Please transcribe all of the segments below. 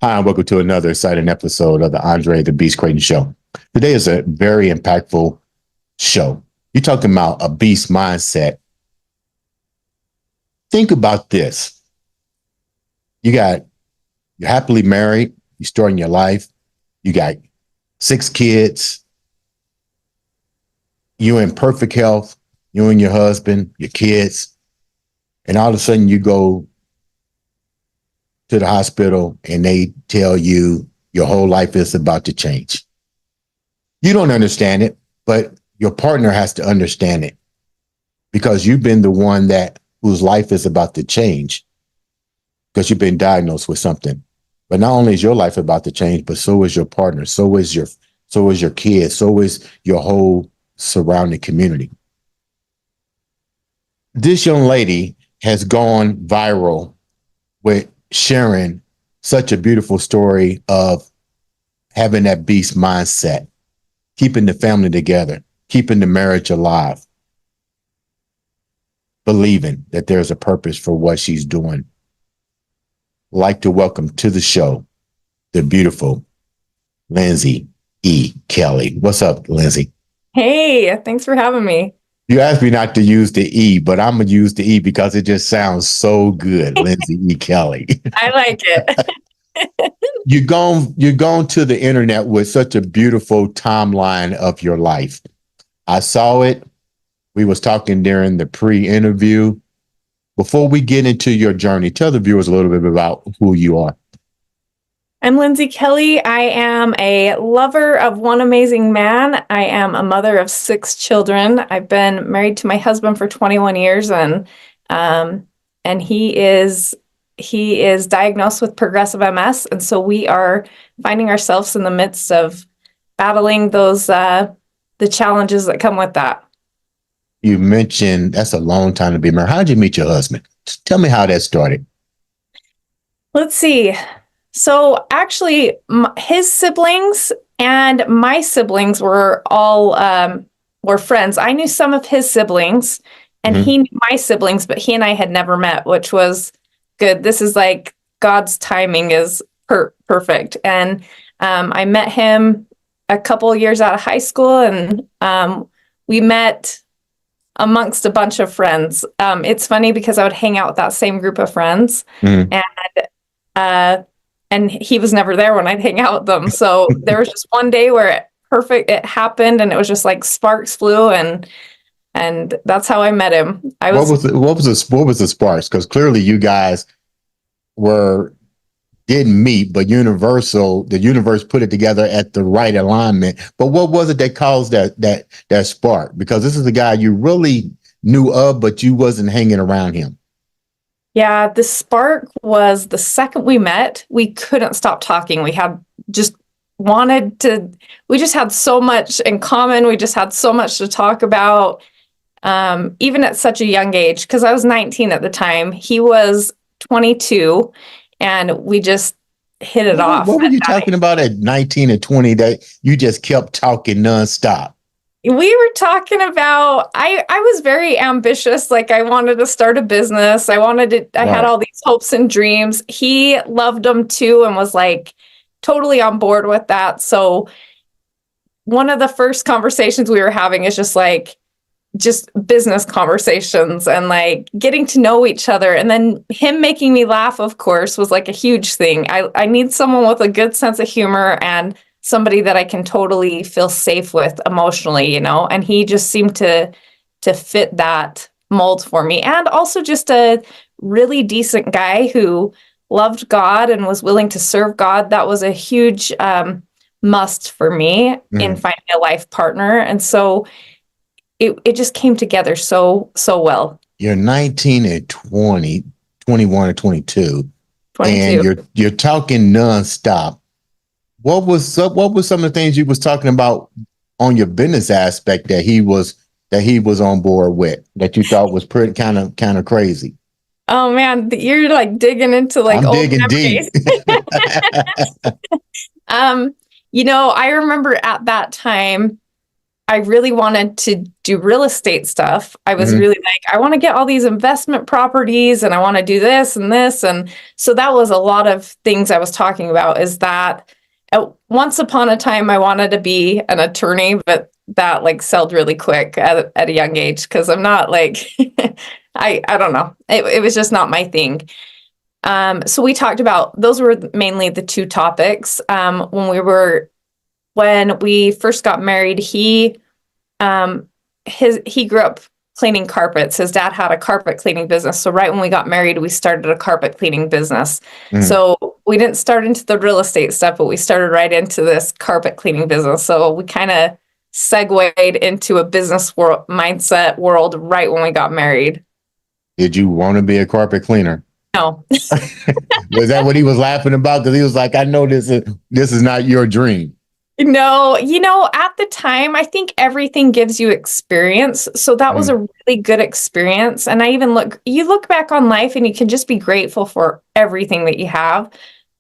Hi, and welcome to another exciting episode of the Andre the Beast Creighton Show. Today is a very impactful show. You're talking about a beast mindset. Think about this. You're happily married, you're starting your life, you got 6 kids, you're in perfect health, you and your husband, your kids, and all of a sudden you go to the hospital and they tell you your whole life is about to change. You don't understand it, but your partner has to understand it because you've been the one whose life is about to change because you've been diagnosed with something. But not only is your life about to change, but so is your partner, so is your kids, so is your whole surrounding community. This young lady has gone viral with sharing such a beautiful story of having that beast mindset, keeping the family together, keeping the marriage alive, believing that there's a purpose for what she's doing. I'd like to welcome to the show the beautiful Lindsay E. Kelly. What's up, Lindsay? Hey, thanks for having me. You asked me not to use the E, but I'm going to use the E because it just sounds so good. Lindsay E. Kelly. I like it. You're going to the internet with such a beautiful timeline of your life. I saw it. We was talking during the pre-interview. Before we get into your journey, tell the viewers a little bit about who you are. I'm Lindsay Kelly. I am a lover of one amazing man. I am a mother of 6 children. I've been married to my husband for 21 years, and he is diagnosed with progressive MS, and so we are finding ourselves in the midst of battling those the challenges that come with that. You mentioned that's a long time to be married. How did you meet your husband? Tell me how that started. Let's see. So actually, his siblings and my siblings were all were friends. I knew some of his siblings, and he knew my siblings, but he and I had never met, which was good. This is like God's timing is perfect. And I met him a couple years out of high school, and we met amongst a bunch of friends. It's funny because I would hang out with that same group of friends, and he was never there when I'd hang out with them. So there was just one day where it happened, and it was just like sparks flew, and that's how I met him. What was the sparks? Because clearly you guys didn't meet, but the universe put it together at the right alignment. But what was it that caused that spark? Because this is the guy you really knew of, but you wasn't hanging around him. Yeah, the spark was the second we met. We couldn't stop talking. We just had so much in common. We just had so much to talk about, even at such a young age, because I was 19 at the time. He was 22, and we just hit it off. What were you talking about at 19 and 20 that you just kept talking nonstop? We were talking about, I was very ambitious. Like, I wanted to start a business. I had all these hopes and dreams. He loved them too and was like totally on board with that. So one of the first conversations we were having is just business conversations and like getting to know each other. And then him making me laugh, of course, was like a huge thing. I need someone with a good sense of humor and somebody that I can totally feel safe with emotionally, and he just seemed to fit that mold for me. And also just a really decent guy who loved God and was willing to serve God. That was a huge must for me in finding a life partner. And so it just came together so well. You're 19 and 20, 21 or 22, and you're talking nonstop. What was some of the things you was talking about on your business aspect that he was that he was on board with that you thought was pretty kind of crazy? Oh man, you're like digging into like I'm old digging deep. memories. Um, I remember at that time, I really wanted to do real estate stuff. I was Mhm. really like, I want to get all these investment properties and I want to do this and this. And so that was a lot of things I was talking about is that once upon a time, I wanted to be an attorney, but that like sold really quick at a young age because I'm not like, I don't know. It was just not my thing. So we talked about those were mainly the two topics. When we first got married, he grew up cleaning carpets. His dad had a carpet cleaning business. So right when we got married, we started a carpet cleaning business. Mhm. So we didn't start into the real estate stuff, but we started right into this carpet cleaning business. So we kind of segued into a business mindset world right when we got married. Did you want to be a carpet cleaner? No. Was that what he was laughing about? Because he was like, I know this is not your dream. No, at the time, I think everything gives you experience. So that was a really good experience. And you look back on life and you can just be grateful for everything that you have.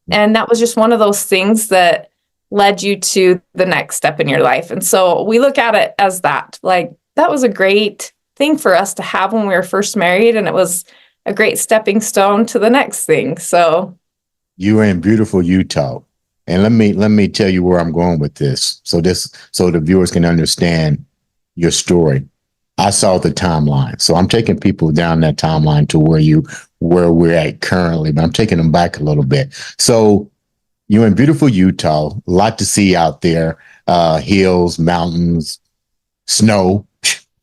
And that was just one of those things that led you to the next step in your life. And so we look at it as that. Like, that was a great thing for us to have when we were first married. And it was a great stepping stone to the next thing. So You were in beautiful Utah. And let me tell you where I'm going with this. So the viewers can understand your story. I saw the timeline. So I'm taking people down that timeline to where we're at currently, but I'm taking them back a little bit. So you're in beautiful Utah, a lot to see out there, hills, mountains, snow.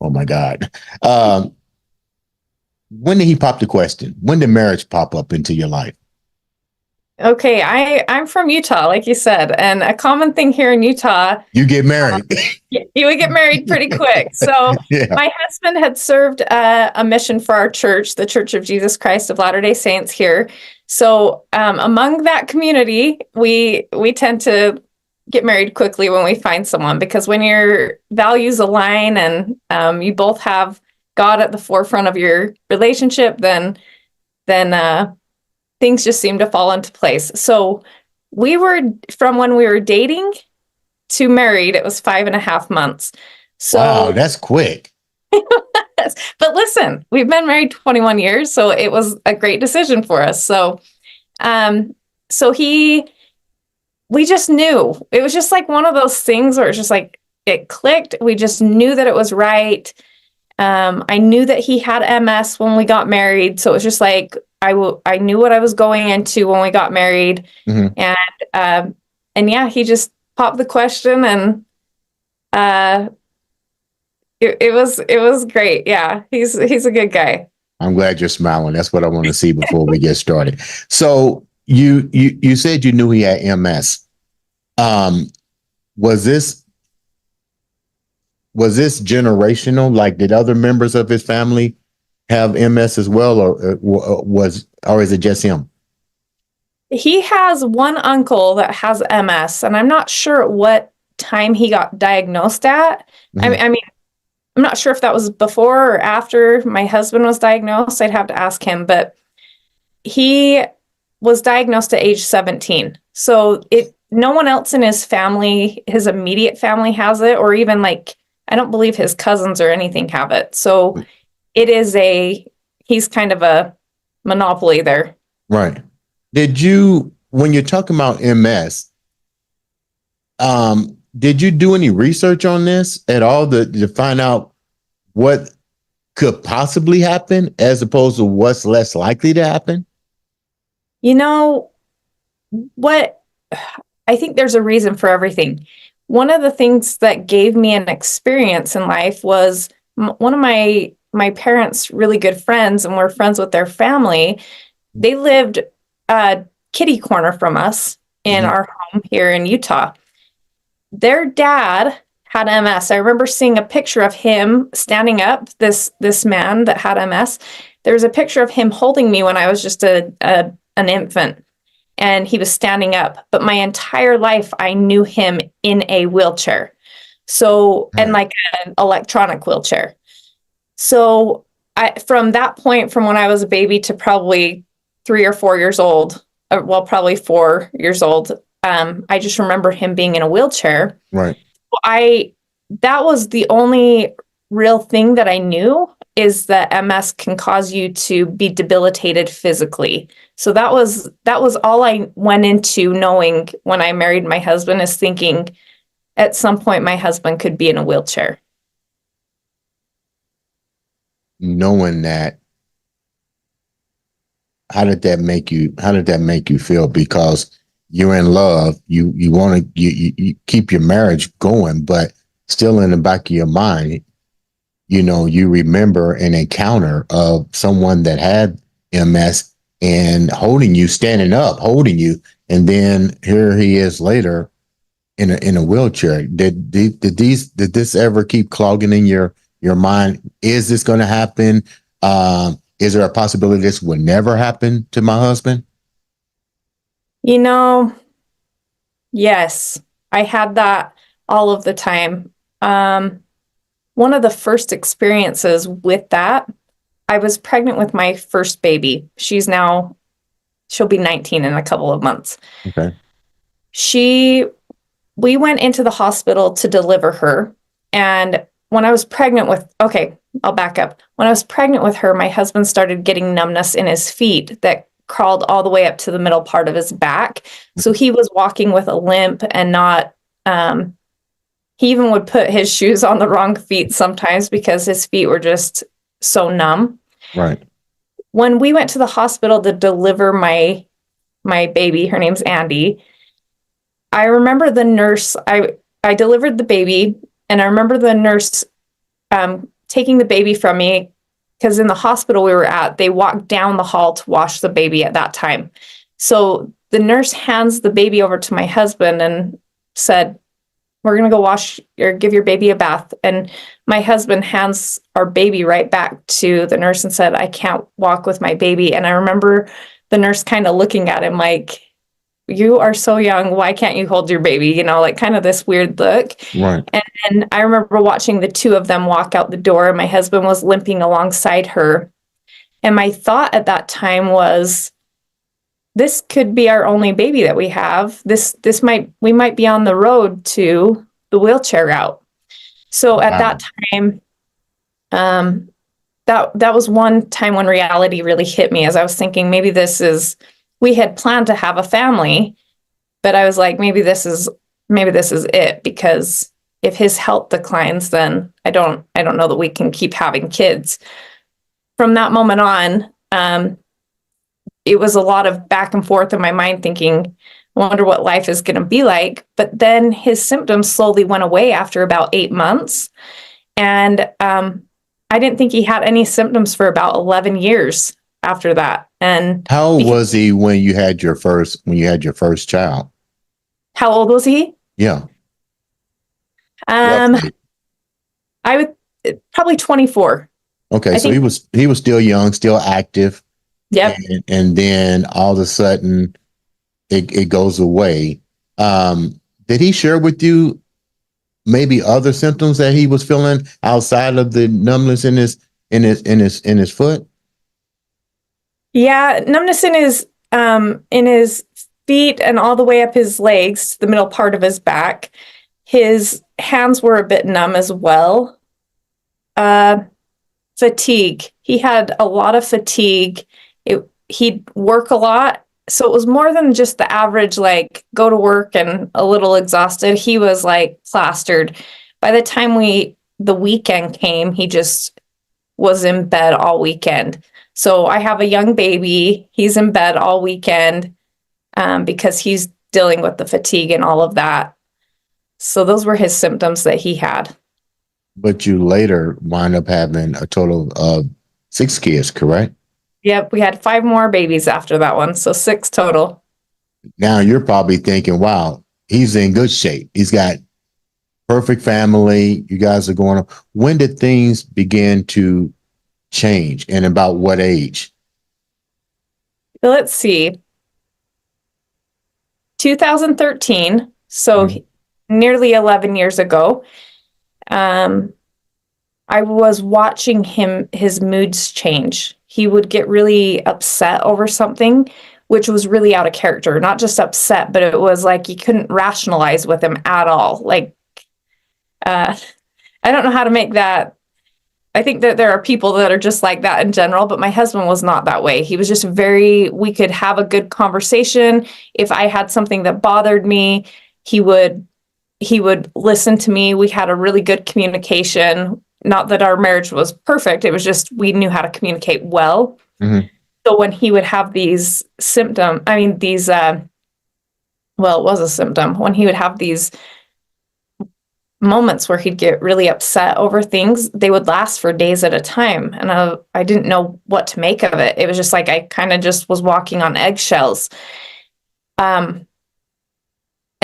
Oh my God. When did he pop the question? When did marriage pop up into your life? okay, I'm from Utah, like you said, and a common thing here in Utah, You get married. you would get married pretty quick. So Yeah. my husband had served a mission for our church, the Church of Jesus Christ of Latter-day Saints here. So among that community, we tend to get married quickly when we find someone because when your values align and you both have God at the forefront of your relationship, then things just seem to fall into place. So we were from when we were dating to married, it was 5.5 months. So, Wow, that's quick. but listen, we've been married 21 years, so it was a great decision for us. So, so we just knew it was just like one of those things where it's just like it clicked. We just knew that it was right. I knew that he had MS when we got married, so it was just like I knew what I was going into when we got married, Mhm. and yeah, he just popped the question, and it was great. Yeah, he's a good guy. I'm glad you're smiling. That's what I want to see before we get started. So you said you knew he had MS. Was this generational? Like, did other members of his family have MS as well, or is it just him? He has one uncle that has MS, and I'm not sure at what time he got diagnosed at. Mhm. I mean, I'm not sure if that was before or after my husband was diagnosed. I'd have to ask him, but he was diagnosed at age 17. So no one else in his family, his immediate family has it, or even like, I don't believe his cousins or anything have it. So he's kind of a monopoly there. Right. When you're talking about MS, did you do any research on this at all to find out what could possibly happen as opposed to what's less likely to happen? You know what? I think there's a reason for everything. One of the things that gave me an experience in life was one of my parents' really good friends, and we're friends with their family. They lived kitty corner from us in Mhm. our home here in Utah. Their dad had MS. I remember seeing a picture of him standing up, this man that had MS. There was a picture of him holding me when I was just an infant, and he was standing up. But my entire life, I knew him in a wheelchair. So, and Right. like an electronic wheelchair. So from that point, from when I was a baby to probably 3 or 4 years old, well, probably 4 years old, I just remember him being in a wheelchair. Right. That was the only real thing that I knew, is that MS can cause you to be debilitated physically. So that was all I went into knowing when I married my husband, is thinking at some point my husband could be in a wheelchair. Knowing that, how did that make you feel? Because you're in love, you want to, you keep your marriage going, but still in the back of your mind, you remember an encounter of someone that had MS and holding you, standing up, holding you, and then here he is later in a wheelchair. Did this ever keep clogging in your mind? Is this going to happen? Is there a possibility this would never happen to my husband? Yes, I had that all of the time. One of the first experiences with that, I was pregnant with my first baby. She'll be 19 in a couple of months. Okay. We went into the hospital to deliver her. And when I was pregnant I'll back up. When I was pregnant with her, my husband started getting numbness in his feet that crawled all the way up to the middle part of his back. So he was walking with a limp and not, he even would put his shoes on the wrong feet sometimes because his feet were just so numb. Right. When we went to the hospital to deliver my baby, her name's Andy, I remember the nurse, I delivered the baby, and I remember the nurse taking the baby from me, because in the hospital we were at, they walked down the hall to wash the baby at that time. So the nurse hands the baby over to my husband and said, "We're going to go wash or give your baby a bath." And my husband hands our baby right back to the nurse and said, "I can't walk with my baby." And I remember the nurse kind of looking at him like, "You are so young. Why can't you hold your baby?" Like kind of this weird look. Right. And I remember watching the two of them walk out the door, and my husband was limping alongside her. And my thought at that time was, this could be our only baby that we have. We might be on the road to the wheelchair route. So at that time, that was one time when reality really hit me, as I was thinking, we had planned to have a family, but I was like, maybe this is it, because if his health declines, then I don't know that we can keep having kids. From that moment on, it was a lot of back and forth in my mind thinking, I wonder what life is going to be like. But then his symptoms slowly went away after about 8 months. And I didn't think he had any symptoms for about 11 years after that. And how old was he when you had your first child? How old was he? Yeah. I would probably 24. Okay, so he was still young, still active. Yep. And then all of a sudden it goes away. Did he share with you maybe other symptoms that he was feeling outside of the numbness in his foot? Yeah, numbness in his feet and all the way up his legs, the middle part of his back. His hands were a bit numb as well. Fatigue. He had a lot of fatigue. He'd work a lot. So it was more than just the average, like go to work and a little exhausted. He was like plastered. By the time the weekend came, he just was in bed all weekend. So I have a young baby. He's in bed all weekend because he's dealing with the fatigue and all of that. So those were his symptoms that he had. But you later wind up having a total of 6 kids, correct? Yep, we had 5 more babies after that one, so 6 total. Now you're probably thinking, wow, he's in good shape. He's got perfect family. You guys are going on. When did things begin to change, and about what age? Let's see. 2013, so nearly 11 years ago. I was watching his moods change. He would get really upset over something, which was really out of character. Not just upset, but it was like you couldn't rationalize with him at all. Like, I don't know how to make that. I think that there are people that are just like that in general, but my husband was not that way. He was just we could have a good conversation. If I had something that bothered me, he would listen to me. We had a really good communication. Not that our marriage was perfect. It was just, we knew how to communicate well. Mm-hmm. So when he would have these symptoms, it was a symptom. When he would have these moments where he'd get really upset over things, they would last for days at a time. And I didn't know what to make of it. It was just like, I kind of just was walking on eggshells. And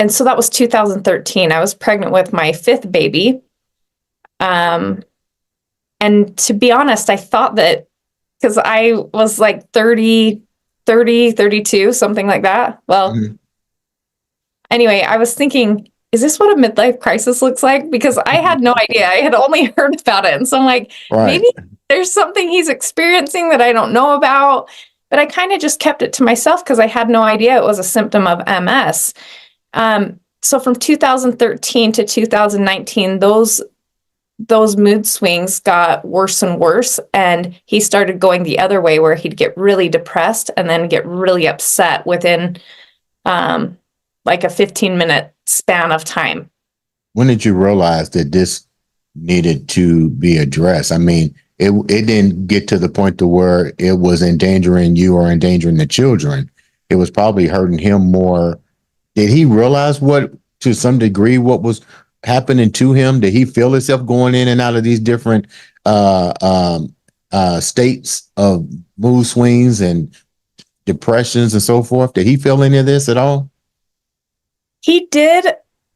so that was 2013. I was pregnant with my fifth baby. And to be honest, I thought that because I was like 32, something like that. Well, Anyway, I was thinking, is this what a midlife crisis looks like? Because I had no idea. I had only heard about it. And so I'm like, maybe there's something he's experiencing that I don't know about. But I kind of just kept it to myself because I had no idea it was a symptom of MS. So from 2013 to 2019, those mood swings got worse and worse. And he started going the other way where he'd get really depressed and then get really upset within like a 15-minute span of time. When did you realize that this needed to be addressed? I mean, it didn't get to the point to where it was endangering you or endangering the children. It was probably hurting him more. Did he realize to some degree, what was happening to him? Did he feel himself going in and out of these different states of mood swings and depressions and so forth? Did he feel any of this at all? He did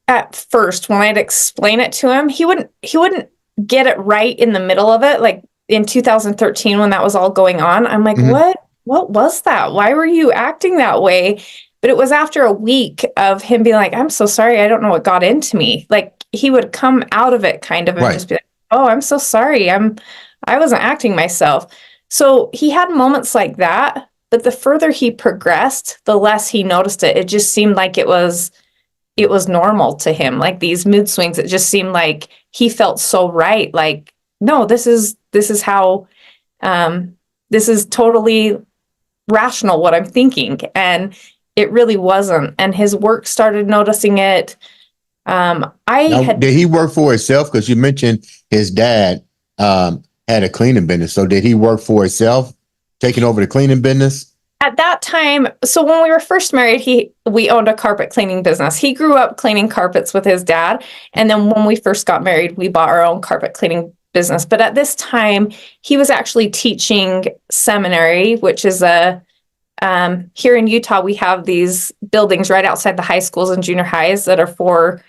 at first. When I'd explain it to him, he wouldn't get it right in the middle of it. Like in 2013, when that was all going on, I'm like, what was that? Why were you acting that way? But it was after a week of him being like, I'm so sorry. I don't know what got into me. Like he would come out of it kind of and just be like, oh, I'm so sorry. I wasn't acting myself. So he had moments like that, but the further he progressed, the less he noticed it. It just seemed like it was normal to him. Like these mood swings, it just seemed like he felt so right. Like, no, this is how, this is totally rational what I'm thinking. And it really wasn't. And his work started noticing it. Did he work for himself? Because you mentioned his dad had a cleaning business. So did he work for himself, taking over the cleaning business? At that time, so when we were first married, we owned a carpet cleaning business. He grew up cleaning carpets with his dad. And then when we first got married, we bought our own carpet cleaning business. But at this time, he was actually teaching seminary, which is here in Utah, we have these buildings right outside the high schools and junior highs that are for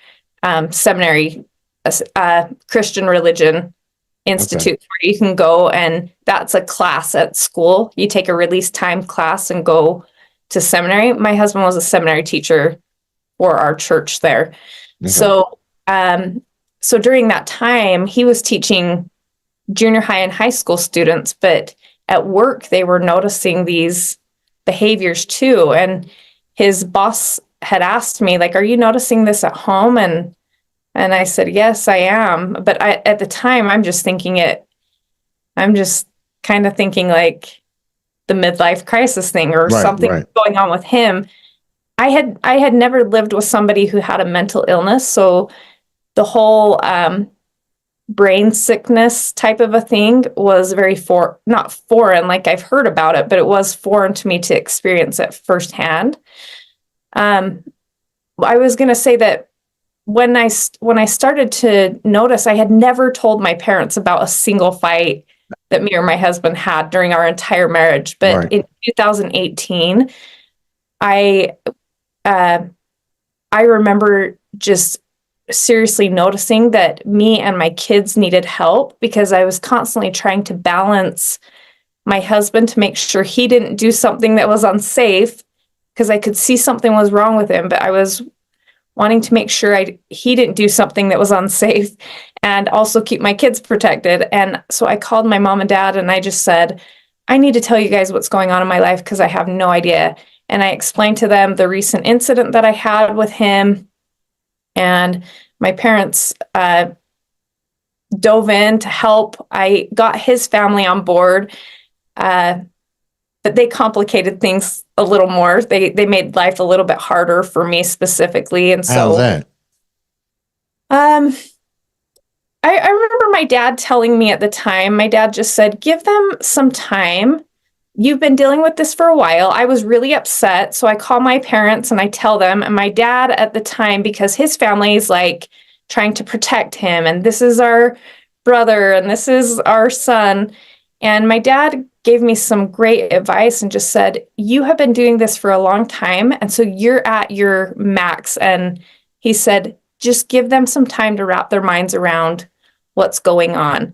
seminary, Christian religion institute, where you can go, and that's a class at school. You take a release time class and go to seminary. My husband was a seminary teacher for our church there. So during that time, he was teaching junior high and high school students, but at work, they were noticing these behaviors too. And his boss had asked me, like, are you noticing this at home? And I said, yes, I am. But at the time, I'm just kind of thinking like the midlife crisis thing or something going on with him. I had never lived with somebody who had a mental illness. So the whole brain sickness type of a thing was very not foreign, like I've heard about it, but it was foreign to me to experience it firsthand. I was going to say that when I started to notice, I had never told my parents about a single fight that me or my husband had during our entire marriage. But in 2018, I remember just seriously noticing that me and my kids needed help because I was constantly trying to balance my husband to make sure he didn't do something that was unsafe because I could see something was wrong with him, but I was wanting to make sure he didn't do something that was unsafe and also keep my kids protected. And so I called my mom and dad and I just said, I need to tell you guys what's going on in my life because I have no idea. And I explained to them the recent incident that I had with him. And my parents dove in to help. I got his family on board. But they complicated things a little more. They made life a little bit harder for me specifically. And How's so that? I remember my dad telling me at the time, my dad just said, give them some time. You've been dealing with this for a while. I was really upset. So I call my parents and I tell them, and my dad at the time, because his family is like trying to protect him, and this is our brother and this is our son. And my dad gave me some great advice and just said, you have been doing this for a long time. And so you're at your max. And he said, just give them some time to wrap their minds around what's going on.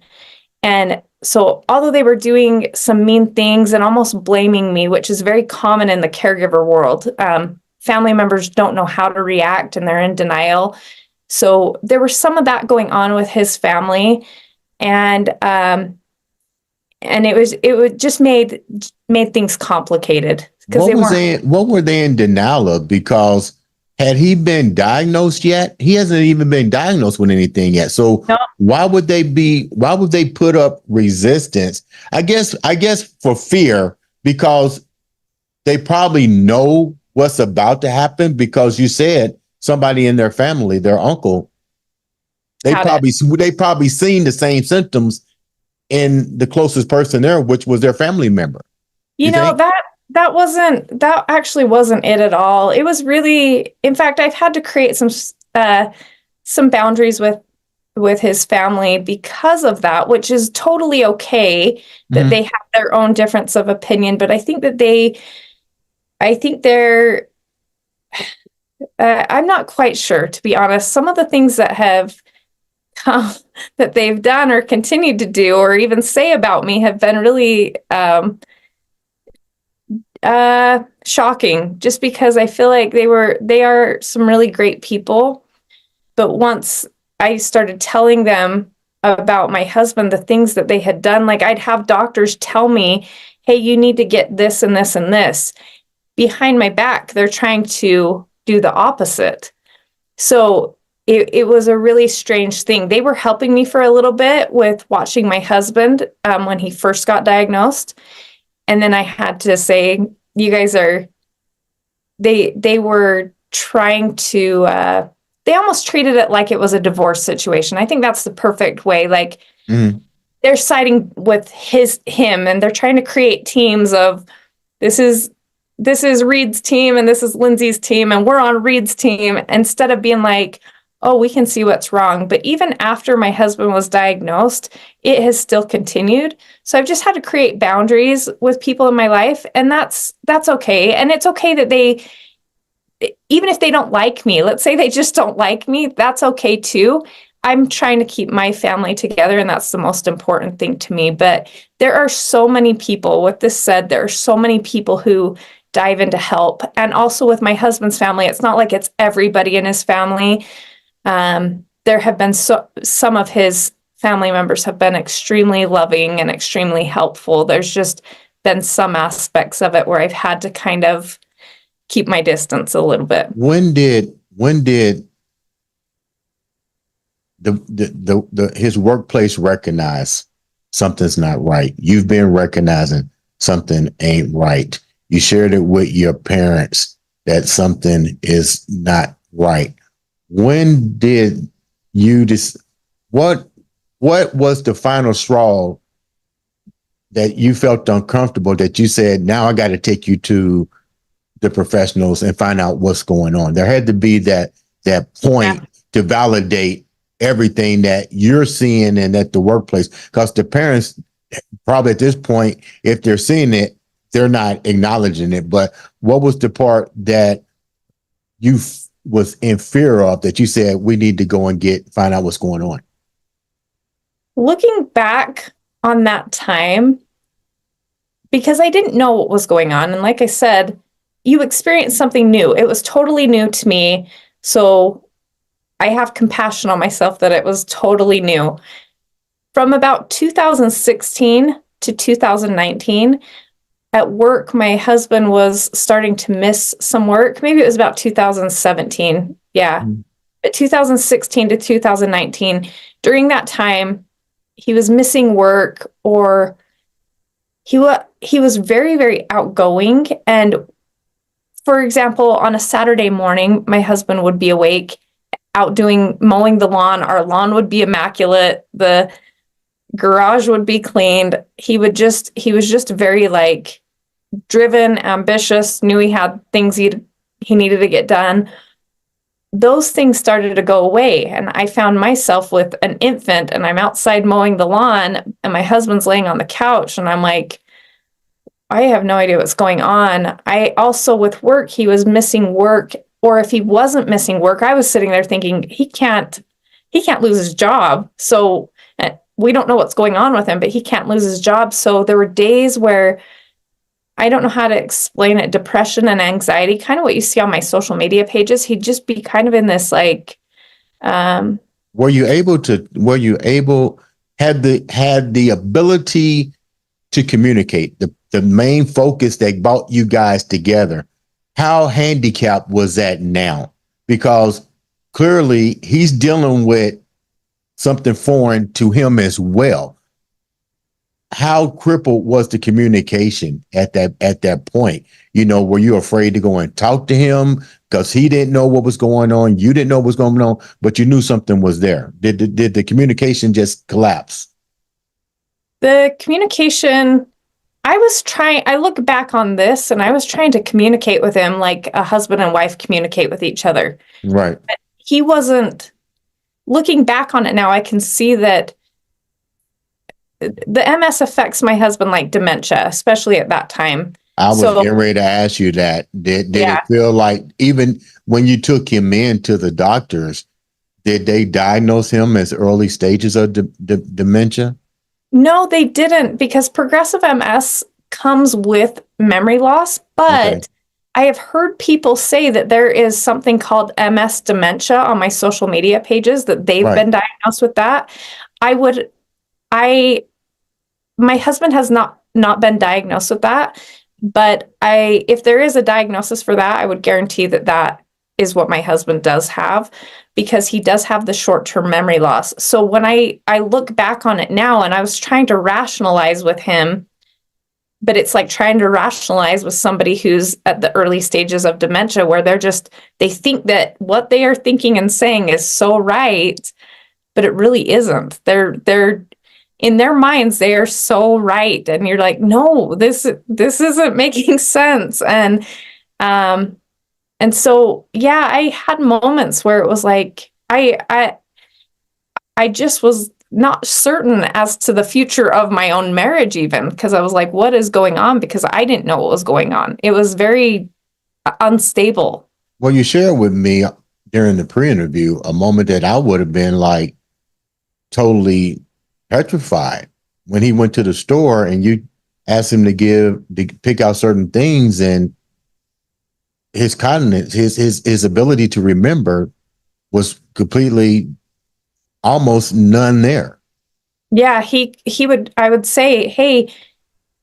And so although they were doing some mean things and almost blaming me, which is very common in the caregiver world, family members don't know how to react and they're in denial. So there was some of that going on with his family. And it just made things complicated because What were they in denial of? Because had he been diagnosed yet? He hasn't even been diagnosed with anything yet. So no. why would they put up resistance? I guess for fear, because they probably know what's about to happen, because you said somebody in their family, their uncle, they probably seen the same symptoms in the closest person there, which was their family member. You know, that actually wasn't it at all. It was really, in fact, I've had to create some boundaries with his family because of that, which is totally okay that they have their own difference of opinion. But I think they're, I'm not quite sure, to be honest. Some of the things that have that they've done or continued to do or even say about me have been really shocking, just because I feel like they are some really great people. But once I started telling them about my husband, the things that they had done, like I'd have doctors tell me, hey, you need to get this and this and this. Behind my back, they're trying to do the opposite. So it was a really strange thing. They were helping me for a little bit with watching my husband when he first got diagnosed. And then I had to say, you guys they were trying to, they almost treated it like it was a divorce situation. I think that's the perfect way. Like they're siding with him and they're trying to create teams of this is Reed's team and this is Lindsay's team and we're on Reed's team, instead of being like, oh, we can see what's wrong. But even after my husband was diagnosed, it has still continued. So I've just had to create boundaries with people in my life, and that's okay. And it's okay that even if they don't like me, let's say they just don't like me, that's okay too. I'm trying to keep my family together, and that's the most important thing to me. But there are so many people, with this said, there are so many people who dive in to help. And also with my husband's family, it's not like it's everybody in his family. There have been some of his family members have been extremely loving and extremely helpful. There's just been some aspects of it where I've had to kind of keep my distance a little bit. When did his workplace recognize something's not right? You've been recognizing something ain't right. You shared it with your parents that something is not right. When did you what was the final straw that you felt uncomfortable, that you said, now I got to take you to the professionals and find out what's going on? There had to be that point to validate everything that you're seeing and at the workplace, because the parents probably at this point, if they're seeing it, they're not acknowledging it. But what was the part that you was in fear of, that you said, we need to go and find out what's going on? Looking back on that time, because I didn't know what was going on. And like I said, you experienced something new. It was totally new to me. So I have compassion on myself that it was totally new. From about 2016 to 2019, at work, my husband was starting to miss some work. Maybe it was about 2017. Yeah. Mm. But 2016 to 2019, during that time, he was missing work, or he was very, very outgoing. And for example, on a Saturday morning, my husband would be awake, out doing mowing the lawn. Our lawn would be immaculate. The garage would be cleaned. He was just very like driven, ambitious, knew he had things he needed to get done. Those things started to go away, and I found myself with an infant, and I'm outside mowing the lawn, and my husband's laying on the couch, and I'm like, I have no idea what's going on. I also, with work, he was missing work, or if he wasn't missing work, I was sitting there thinking he can't lose his job. So we don't know what's going on with him, but he can't lose his job. So there were days where I don't know how to explain it, depression and anxiety, kind of what you see on my social media pages. He'd just be kind of in this like, Were you able, had the ability to communicate, the main focus that brought you guys together? How handicapped was that now? Because clearly he's dealing with something foreign to him as well. How crippled was the communication at that point? Were you afraid to go and talk to him because he didn't know what was going on? You didn't know what was going on, but you knew something was there. Did the communication just collapse? The communication, I look back on this and I was trying to communicate with him like a husband and wife communicate with each other. Right. But he wasn't. Looking back on it now, I can see that the MS affects my husband like dementia, especially at that time. I was getting ready to ask you that. Did it feel like, even when you took him in to the doctors, did they diagnose him as early stages of dementia? No, they didn't, because progressive MS comes with memory loss. But okay, I have heard people say that there is something called MS dementia on my social media pages, that they've been diagnosed with that. My husband has not been diagnosed with that, but if there is a diagnosis for that, I would guarantee that is what my husband does have, because he does have the short-term memory loss. So when I look back on it now, and I was trying to rationalize with him, but it's like trying to rationalize with somebody who's at the early stages of dementia, where they think that what they are thinking and saying is so right, but it really isn't. They're in their minds, they are so right. And you're like, no, this isn't making sense. And so, yeah, I had moments where it was like, I just was not certain as to the future of my own marriage, even, because I was like, what is going on? Because I didn't know what was going on. It was very unstable. Well, you shared with me during the pre-interview a moment that I would have been like totally petrified when he went to the store and you asked him to pick out certain things, and his continence, his ability to remember was completely, almost none there. Yeah, I would say, hey,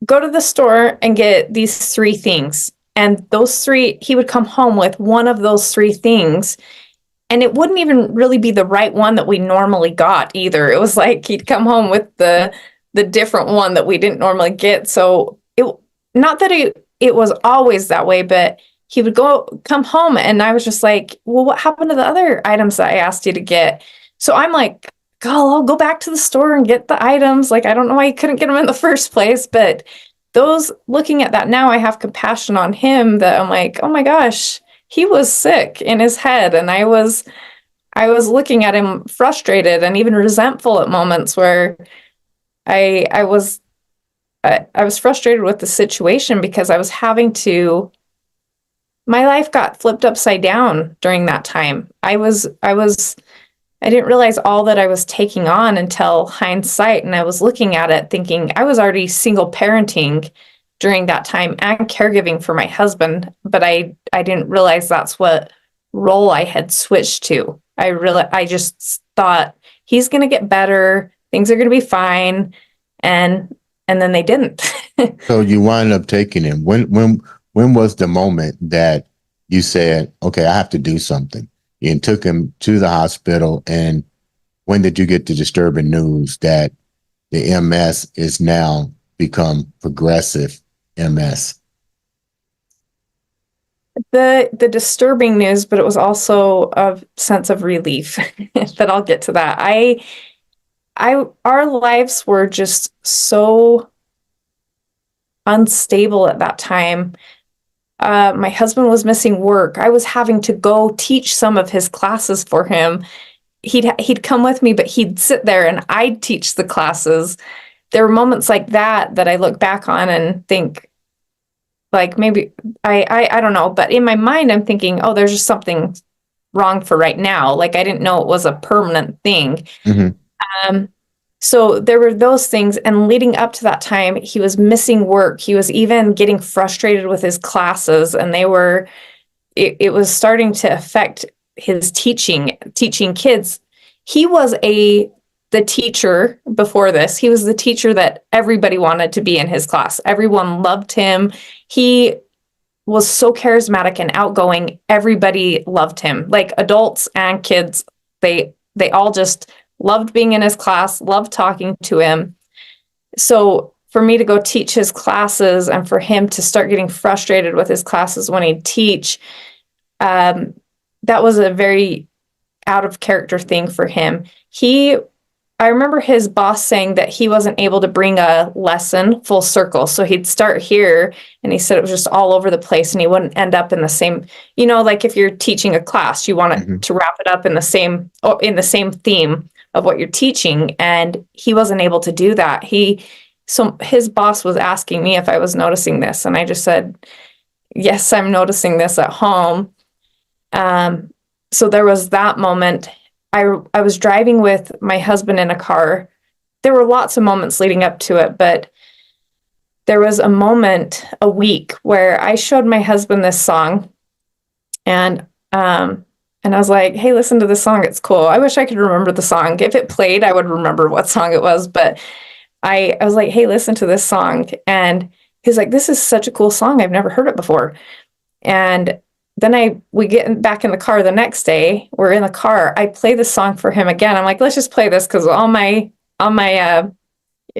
go to the store and get these 3 things. And those 3, he would come home with one of those 3 things. And it wouldn't even really be the right one that we normally got either. It was like he'd come home with the different one that we didn't normally get. So not that it was always that way, but he would come home and I was just like, well, what happened to the other items that I asked you to get? So I'm like, God, I'll go back to the store and get the items. Like, I don't know why you couldn't get them in the first place. But looking at that now, I have compassion on him, that I'm like, oh my gosh, he was sick in his head. And I was looking at him frustrated and even resentful at moments, where I was frustrated with the situation, because I was my life got flipped upside down during that time. I didn't realize all that I was taking on until hindsight. And I was looking at it thinking I was already single parenting during that time and caregiving for my husband, but I didn't realize that's what role I had switched to. I just thought he's going to get better. Things are going to be fine. And then they didn't. So you wind up taking him. When was the moment that you said, okay, I have to do something? And took him to the hospital. And when did you get the disturbing news that the MS is now become progressive MS? The disturbing news, but it was also a sense of relief that I'll get to that. Our lives were just so unstable at that time. My husband was missing work. I was having to go teach some of his classes for him. He'd come with me, but he'd sit there and I'd teach the classes. There were moments like that I look back on and think, like, maybe I don't know, but in my mind I'm thinking, oh, there's just something wrong for right now. Like, I didn't know it was a permanent thing. Mm-hmm. So there were those things, and leading up to that time, he was missing work. He was even getting frustrated with his classes, and it was starting to affect his teaching kids. He was the teacher before this. He was the teacher that everybody wanted to be in his class. Everyone loved him. He was so charismatic and outgoing. Everybody loved him, like adults and kids. They all just loved being in his class, loved talking to him. So for me to go teach his classes and for him to start getting frustrated with his classes when he'd teach, that was a very out of character thing for him. I remember his boss saying that he wasn't able to bring a lesson full circle. So he'd start here, and he said it was just all over the place, and he wouldn't end up in the same, like if you're teaching a class, you want it to wrap it up in the same theme of what you're teaching. And he wasn't able to do that. So his boss was asking me if I was noticing this. And I just said, yes, I'm noticing this at home. So there was that moment. I was driving with my husband in a car. There were lots of moments leading up to it, but there was a moment a week where I showed my husband this song, and I was like, hey, listen to this song. It's cool. I wish I could remember the song. If it played, I would remember what song it was, but I was like, hey, listen to this song. And he's like, this is such a cool song. I've never heard it before. And then we get back in the car the next day. We're in the car. I play the song for him again. I'm like, let's just play this, because it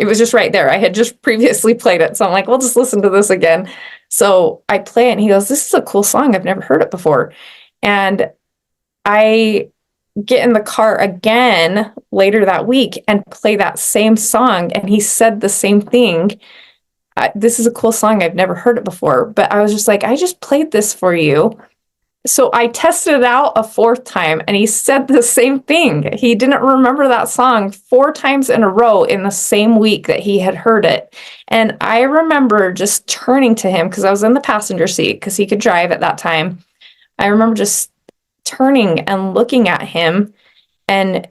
was just right there. I had just previously played it. So I'm like, we'll just listen to this again. So I play it, and he goes, this is a cool song. I've never heard it before. And I get in the car again later that week and play that same song. And he said the same thing. This is a cool song. I've never heard it before. But I was just like, I just played this for you. So I tested it out a fourth time, and he said the same thing. He didn't remember that song 4 times in a row in the same week that he had heard it. And I remember just turning to him, because I was in the passenger seat, because he could drive at that time. I remember just turning and looking at him and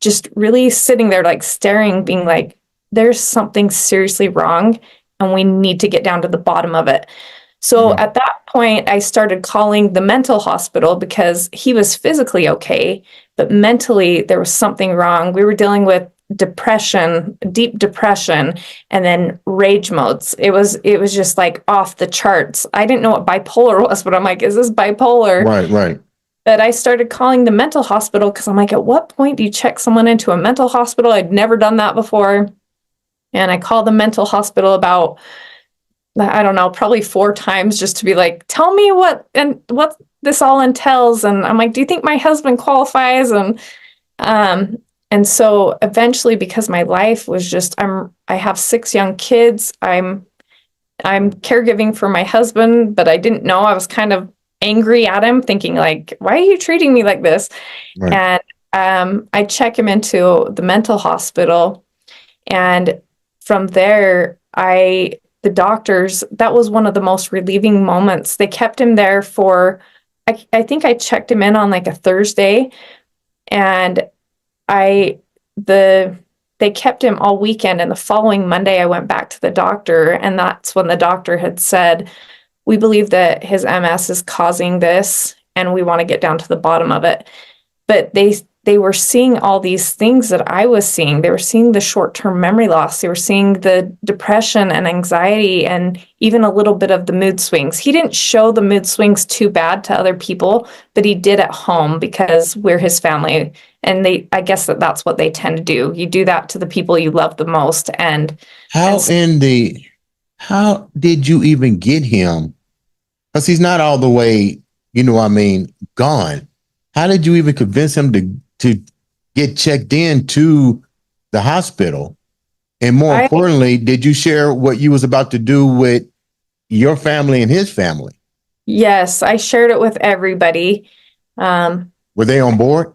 just really sitting there, like staring, being like, there's something seriously wrong, and we need to get down to the bottom of it. So at that point, I started calling the mental hospital, because he was physically okay, but mentally there was something wrong. We were dealing with depression, deep depression, and then rage modes. It was just like off the charts. I didn't know what bipolar was, but I'm like, is this bipolar? Right. But I started calling the mental hospital, because I'm like, at what point do you check someone into a mental hospital? I'd never done that before. And I called the mental hospital about, I don't know, probably 4 times, just to be like, tell me what this all entails. And I'm like, do you think my husband qualifies? And so eventually, because my life was just, I have 6 young kids. I'm caregiving for my husband, but I didn't know. I was kind of angry at him, thinking like, why are you treating me like this? Right. And I check him into the mental hospital. And from there, the doctors, that was one of the most relieving moments. They kept him there for, I think I checked him in on like a Thursday, and they kept him all weekend. And the following Monday, I went back to the doctor, and that's when the doctor had said, we believe that his MS is causing this, and we want to get down to the bottom of it. But they were seeing all these things that I was seeing. They were seeing the short-term memory loss. They were seeing the depression and anxiety and even a little bit of the mood swings. He didn't show the mood swings too bad to other people, but he did at home because we're his family. And I guess that's what they tend to do. You do that to the people you love the most. How did you even get him? Because he's not all the way, gone. How did you even convince him to get checked in to the hospital? And more importantly, did you share what you was about to do with your family and his family? Yes, I shared it with everybody. Were they on board?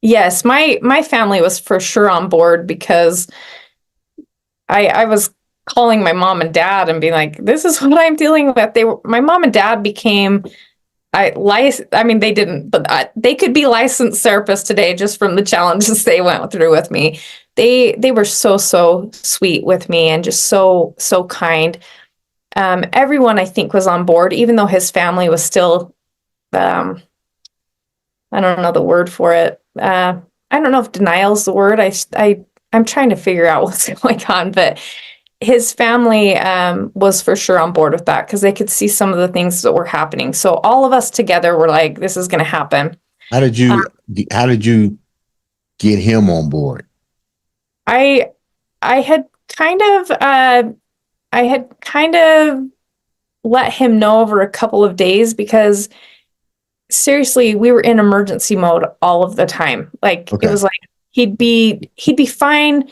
Yes, my family was for sure on board because I was calling my mom and dad and being like, this is what I'm dealing with. My mom and dad became they didn't, but they could be licensed therapists today just from the challenges they went through with me. They were so sweet with me and just so kind. Everyone I think was on board, even though his family was still, I don't know the word for it. I don't know if denial is the word. I'm trying to figure out what's going on, but his family was for sure on board with that because they could see some of the things that were happening. So all of us together were like, this is going to happen. How did you get him on board? I had kind of let him know over a couple of days because seriously, we were in emergency mode all of the time. It was like he'd be fine.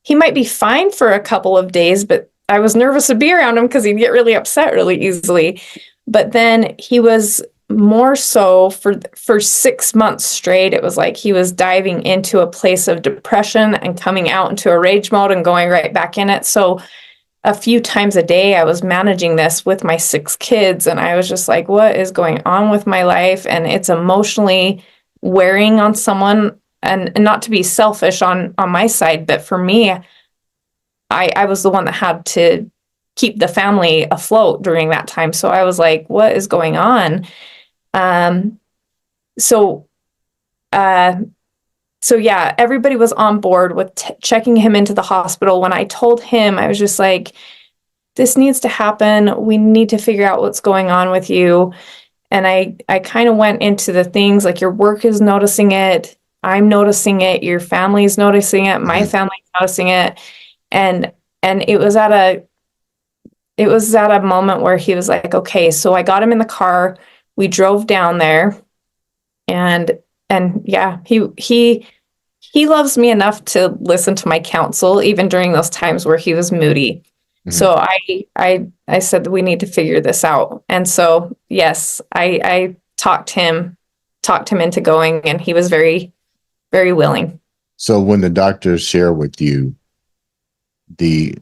He might be fine for a couple of days, but I was nervous to be around him because he'd get really upset really easily. But then he was more so for 6 months straight. It was like he was diving into a place of depression and coming out into a rage mode and going right back in it. So a few times a day, I was managing this with my 6 kids. And I was just like, what is going on with my life? And it's emotionally wearing on someone. And not to be selfish on my side, but for me, I was the one that had to keep the family afloat during that time. So I was like, what is going on? So yeah, everybody was on board with checking him into the hospital. When I told him, I was just like, this needs to happen. We need to figure out what's going on with you. And I kind of went into the things like your work is noticing it. I'm noticing it. Your family's noticing it. My family's noticing it. And it was at a moment where he was like, okay, so I got him in the car. We drove down there and yeah, he loves me enough to listen to my counsel, even during those times where he was moody. Mm-hmm. So I said that we need to figure this out. And so, yes, I talked him into going, and he was very, very willing. So when the doctors share with you the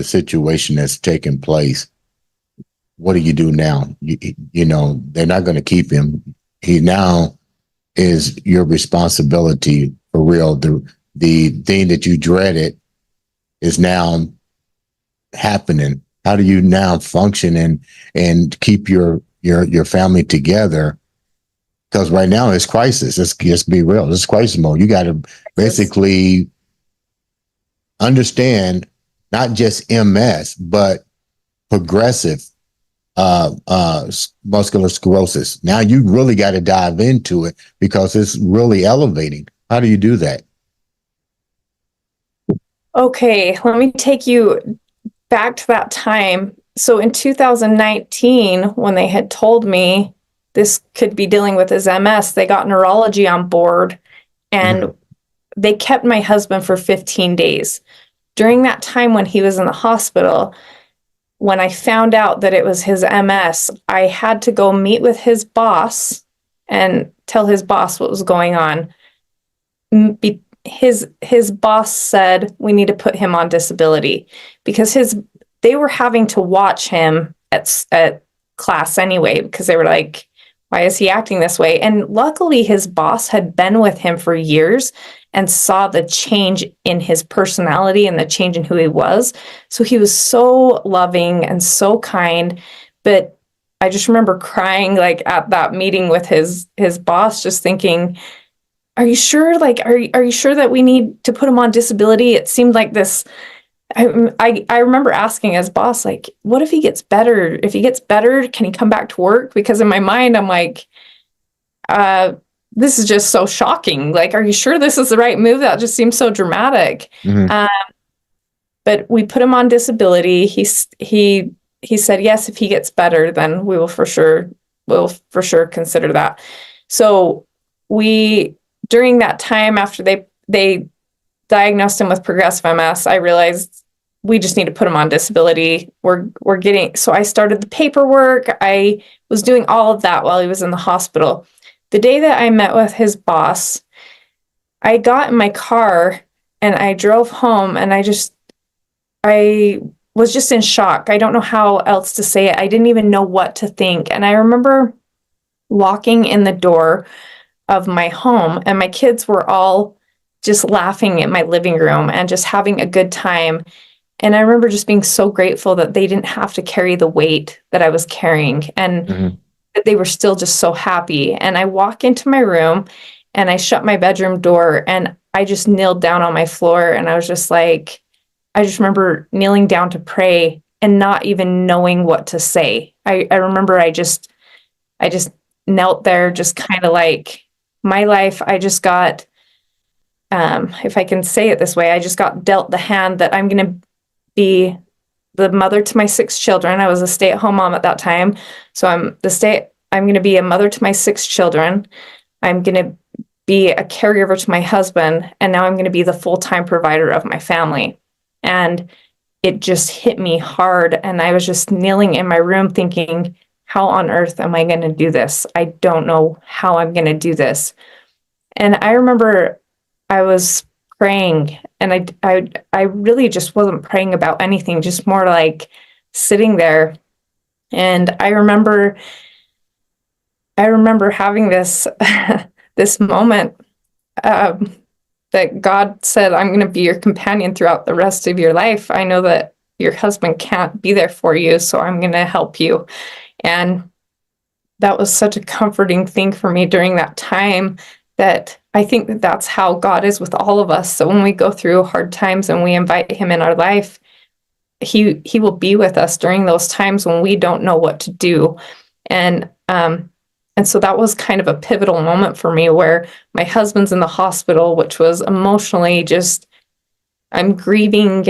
situation that's taken place, what do you do now? You know, they're not going to keep him. He now is your responsibility for real. The thing that you dreaded is now happening. How do you now function and keep your family together? Because right now it's crisis. Let's just be real. It's crisis mode. You got to basically understand not just MS, but progressive muscular sclerosis. Now you really got to dive into it because it's really elevating. How do you do that? Okay, let me take you back to that time. So in 2019, when they had told me this could be dealing with his MS, they got neurology on board, and they kept my husband for 15 days. During that time when he was in the hospital, when I found out that it was his MS, I had to go meet with his boss and tell his boss what was going on. His boss said we need to put him on disability because they were having to watch him at class anyway, because they were like, why is he acting this way? And luckily his boss had been with him for years and saw the change in his personality and the change in who he was. So he was so loving and so kind. But I just remember crying like at that meeting with his boss, just thinking, are you sure? Like, are you sure that we need to put him on disability? It seemed like this. I remember asking his boss, like, what if he gets better? If he gets better, can he come back to work? Because in my mind, I'm like, this is just so shocking. Like, are you sure this is the right move? That just seems so dramatic. Mm-hmm. But we put him on disability. He said, yes, if he gets better, then we'll for sure consider that. So during that time after they diagnosed him with progressive MS, I realized we just need to put him on disability. So I started the paperwork. I was doing all of that while he was in the hospital. The day that I met with his boss, I got in my car and I drove home, and I was just in shock. I don't know how else to say it. I didn't even know what to think. And I remember walking in the door of my home, and my kids were all just laughing in my living room and just having a good time. And I remember just being so grateful that they didn't have to carry the weight that I was carrying, and that they were still just so happy. And I walk into my room and I shut my bedroom door, and I just kneeled down on my floor, and I was just like, I just remember kneeling down to pray and not even knowing what to say. I remember I just knelt there, just kind of like, my life, I just got, if I can say it this way, I just got dealt the hand that I'm going to be the mother to my 6 children. I was a stay-at-home mom at that time. So I'm going to be a mother to my 6 children. I'm going to be a caregiver to my husband. And now I'm going to be the full-time provider of my family. And it just hit me hard. And I was just kneeling in my room thinking, how on earth am I going to do this? I don't know how I'm going to do this. And I remember I was praying, and I really just wasn't praying about anything, just more like sitting there. And I remember having this this moment that God said, I'm going to be your companion throughout the rest of your life. I know that your husband can't be there for you, so I'm going to help you. And that was such a comforting thing for me during that time, that I think that that's how God is with all of us. So when we go through hard times and we invite him in our life, he will be with us during those times when we don't know what to do. And so that was kind of a pivotal moment for me, where my husband's in the hospital, which was emotionally just, I'm grieving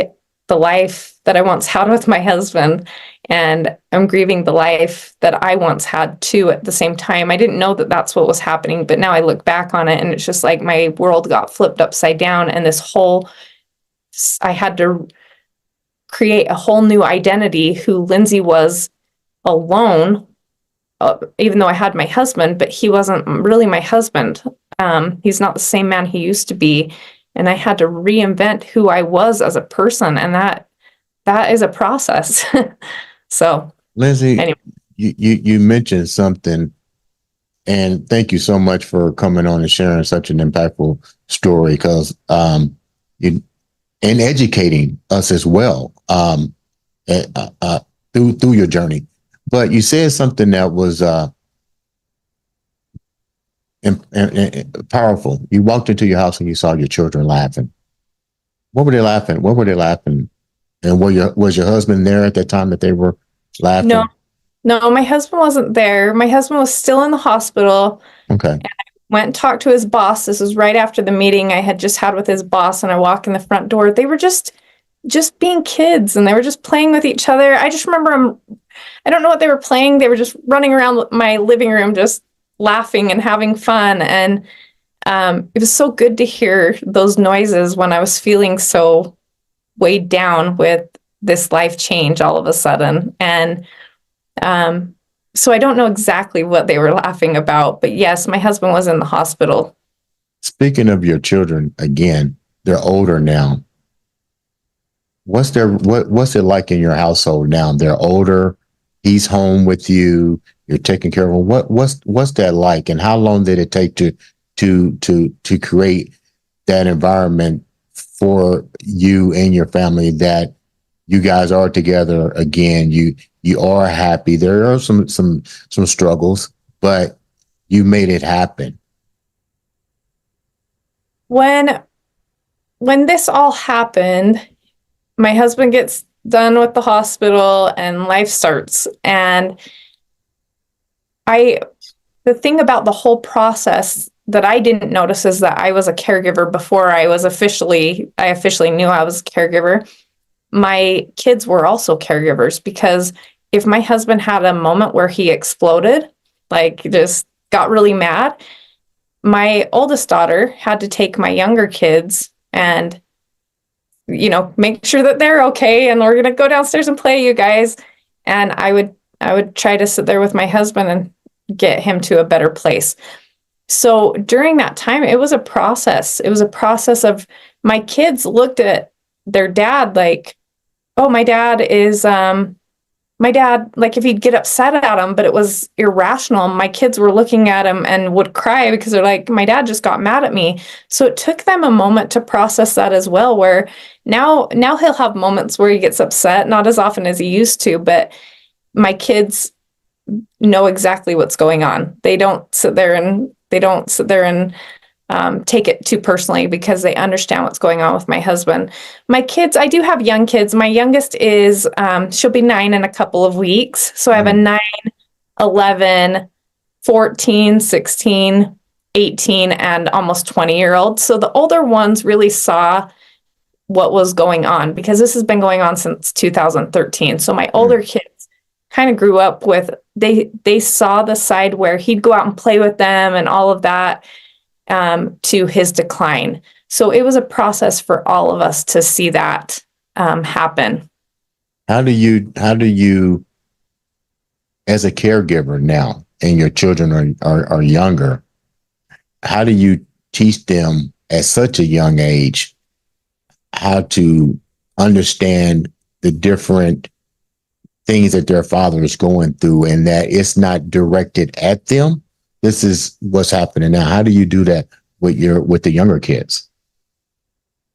the life that I once had with my husband, and I'm grieving the life that I once had too at the same time. I didn't know that that's what was happening, but now I look back on it and it's just like my world got flipped upside down, and I had to create a whole new identity, who Lindsay was alone, even though I had my husband, but he wasn't really my husband. He's not the same man he used to be. And I had to reinvent who I was as a person. And that is a process. So, Lindsay, anyway. you mentioned something, and thank you so much for coming on and sharing such an impactful story, because you and educating us as well through your journey. But you said something that was powerful. You walked into your house and you saw your children laughing. What were they laughing? What were they laughing? And was your husband there at that time that they were laughing? No, my husband wasn't there. My husband was still in the hospital. Okay. And I went and talked to his boss. This was right after the meeting I had just had with his boss, and I walk in the front door. They were just being kids, and they were just playing with each other. I just remember I don't know what they were playing. They were just running around my living room, just laughing and having fun. And it was so good to hear those noises when I was feeling so weighed down with this life change all of a sudden. And so I don't know exactly what they were laughing about, but yes, my husband was in the hospital. Speaking of your children, again, they're older now. What's it like in your household now? They're older. He's home with you. You're taking care of him. What's that like? And how long did it take to create that environment for you and your family that you guys are together again. You are happy. There are some struggles, but you made it happen. When this all happened, my husband gets done with the hospital and life starts. And the thing about the whole process that I didn't notice is that I was a caregiver before I officially knew I was a caregiver. My kids were also caregivers, because if my husband had a moment where he exploded, like just got really mad, my oldest daughter had to take my younger kids and, make sure that they're okay. And we're going to go downstairs and play, you guys. And I would try to sit there with my husband and get him to a better place. So during that time, it was a process. It was a process of, my kids looked at their dad like, oh, my dad, like if he'd get upset at him, but it was irrational. My kids were looking at him and would cry because they're like, my dad just got mad at me. So it took them a moment to process that as well, where now he'll have moments where he gets upset, not as often as he used to, but my kids know exactly what's going on. They don't sit there and take it too personally, because they understand what's going on with my husband. My kids, I do have young kids. My youngest is, she'll be 9 in a couple of weeks. So I have a 9, 11, 14, 16, 18, and almost 20-year-old. So the older ones really saw what was going on, because this has been going on since 2013. So my older kids kind of grew up with, they saw the side where he'd go out and play with them and all of that, to his decline. So it was a process for all of us to see that happen. How do you, as a caregiver now, and your children are younger, how do you teach them at such a young age how to understand the different things that their father is going through, and that it's not directed at them? This is what's happening now. How do you do that with the younger kids?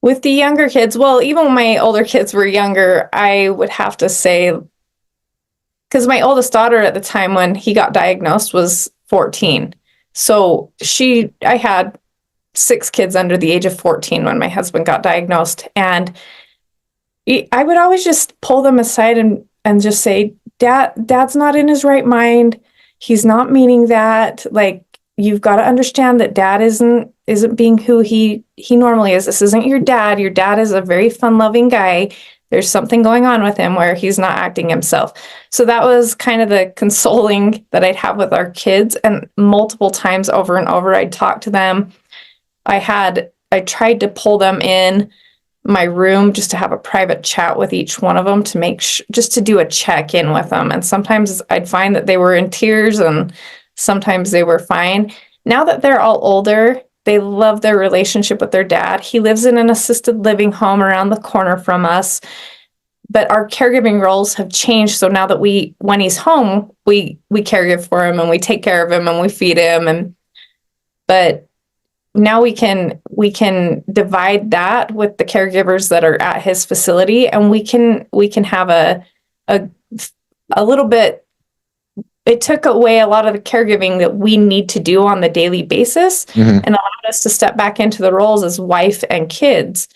With the younger kids, well, even when my older kids were younger, I would have to say, because my oldest daughter at the time when he got diagnosed was 14. So I had 6 kids under the age of 14 when my husband got diagnosed. And I would always just pull them aside and just say, Dad's not in his right mind. He's not meaning that. Like, you've got to understand that Dad isn't being who he normally is. This isn't your dad. Your dad is a very fun-loving guy. There's something going on with him where he's not acting himself. So that was kind of the consoling that I'd have with our kids. And multiple times over and over, I'd talk to them. I tried to pull them in my room just to have a private chat with each one of them, to make just to do a check-in with them. And sometimes I'd find that they were in tears, and sometimes they were fine. Now that they're all older, they love their relationship with their dad. He lives in an assisted living home around the corner from us, but our caregiving roles have changed. So now that when he's home, we caregive for him, and we take care of him, and we feed him, but now we can divide that with the caregivers that are at his facility, and we can have a little bit. It took away a lot of the caregiving that we need to do on the daily basis, and allowed us to step back into the roles as wife and kids.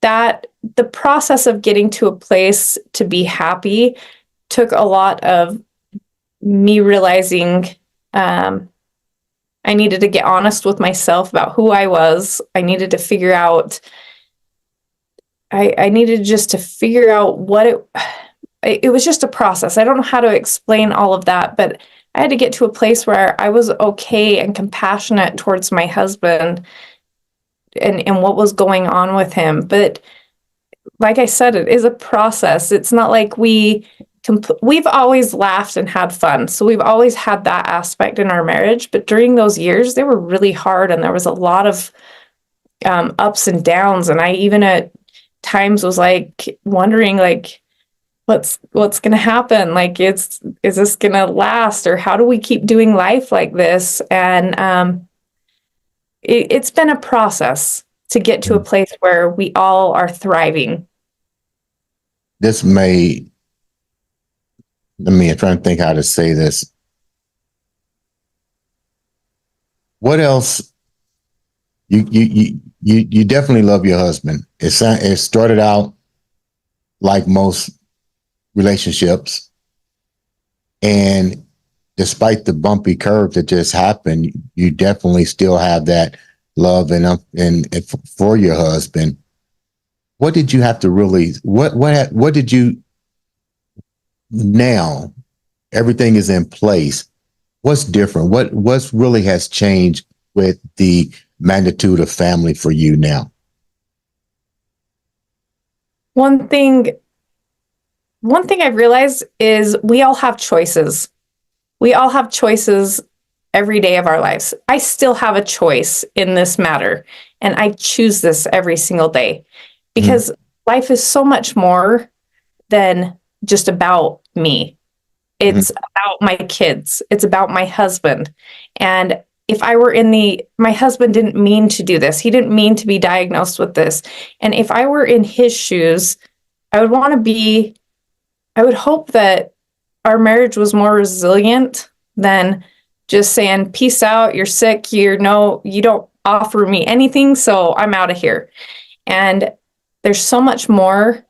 That the process of getting to a place to be happy took a lot of me realizing, I needed to get honest with myself about who I was. I needed to figure out, I needed just to figure out what it was just a process. I don't know how to explain all of that, but I had to get to a place where I was okay and compassionate towards my husband and what was going on with him. But like I said, it is a process. It's not like we've always laughed and had fun. So we've always had that aspect in our marriage. But during those years, they were really hard, and there was a lot of ups and downs. And I even at times was like wondering, like, what's going to happen? Like, is this going to last, or how do we keep doing life like this? And it's been a process to get to a place where we all are thriving. this may, I'm trying to think how to say this. What else? You definitely love your husband. It started out like most relationships, and despite the bumpy curve that just happened, you definitely still have that love and for your husband. What did you have to really? What did you? Now everything is in place. What's different? What's really has changed with the magnitude of family for you now? One thing I've realized is we all have choices. We all have choices every day of our lives. I still have a choice in this matter, and I choose this every single day because life is so much more than just about me. It's about my kids. It's about my husband. And if I were my husband didn't mean to do this. He didn't mean to be diagnosed with this. And if I were in his shoes, I would hope that our marriage was more resilient than just saying, peace out, you're sick, you don't offer me anything, so I'm out of here. And there's so much more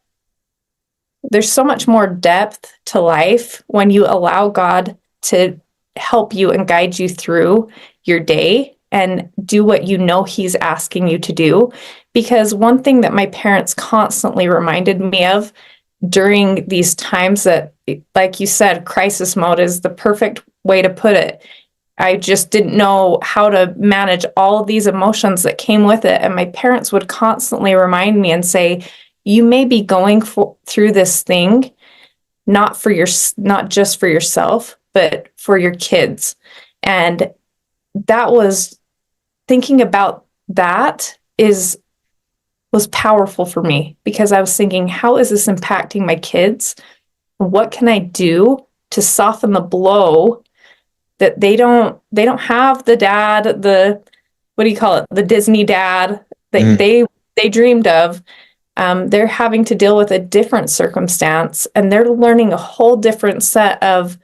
depth to life when you allow God to help you and guide you through your day and do what you know He's asking you to do. Because one thing that my parents constantly reminded me of during these times that, like you said, crisis mode is the perfect way to put it. I just didn't know how to manage all of these emotions that came with it. And my parents would constantly remind me and say, you may be going through this thing, not just for yourself, but for your kids. And that was thinking about that was powerful for me because I was thinking, how is this impacting my kids? What can I do to soften the blow that they don't have the dad, what do you call it? The Disney dad that they dreamed of. They're having to deal with a different circumstance, and they're learning a whole different set of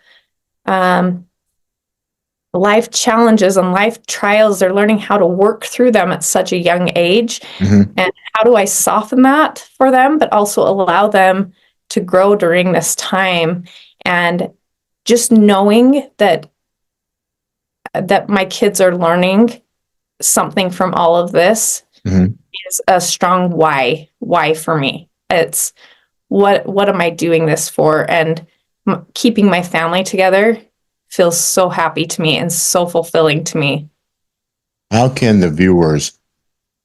life challenges and life trials. They're learning how to work through them at such a young age. And how do I soften that for them, but also allow them to grow during this time? And just knowing that my kids are learning something from all of this is a strong why for me. It's what am I doing this for? And keeping my family together feels so happy to me and so fulfilling to me. How can the viewers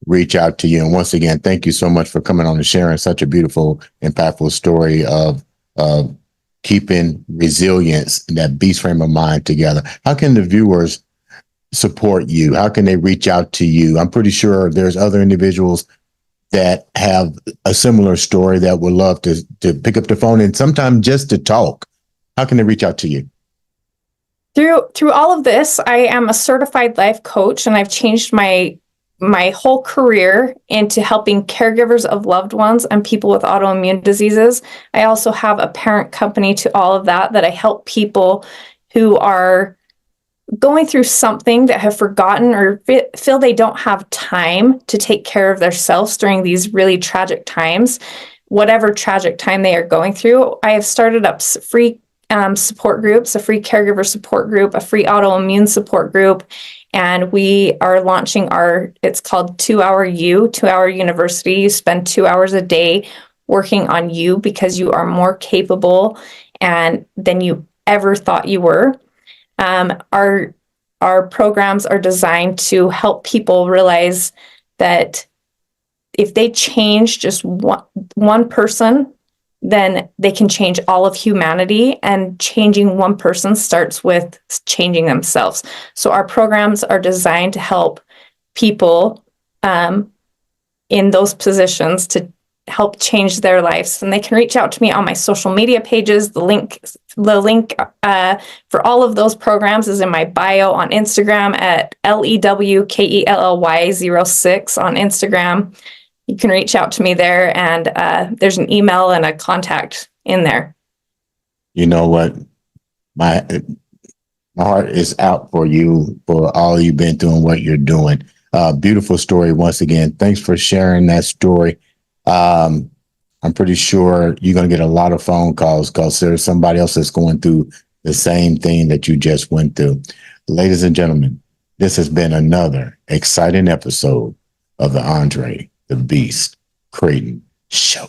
reach out to you? And once again, thank you so much for coming on and sharing such a beautiful, impactful story of keeping resilience and that beast frame of mind together. How can the viewers support you? How can they reach out to you? I'm pretty sure there's other individuals that have a similar story that would love to pick up the phone and sometimes just to talk. How can they reach out to you? Through all of this, I am a certified life coach, and I've changed my whole career into helping caregivers of loved ones and people with autoimmune diseases. I also have a parent company to all of that I help people who are going through something that have forgotten or feel they don't have time to take care of themselves during these really tragic times, whatever tragic time they are going through. I have started up free support groups, a free caregiver support group, a free autoimmune support group. And we are launching it's called 2 Hour University. You spend 2 hours a day working on you because you are more capable than you ever thought you were. Our programs are designed to help people realize that if they change just one person, then they can change all of humanity, and changing one person starts with changing themselves. So our programs are designed to help people in those positions to help change their lives. And they can reach out to me on my social media pages. The link for all of those programs is in my bio on Instagram at LEWKELLY06 on Instagram. you can reach out to me there, and there's an email and a contact in there. You know what? My heart is out for you, for all you've been through and what you're doing. Beautiful story once again. Thanks for sharing that story. I'm pretty sure you're going to get a lot of phone calls because there's somebody else that's going through the same thing that you just went through. Ladies and gentlemen, this has been another exciting episode of the Andre the Beast Creighton Show.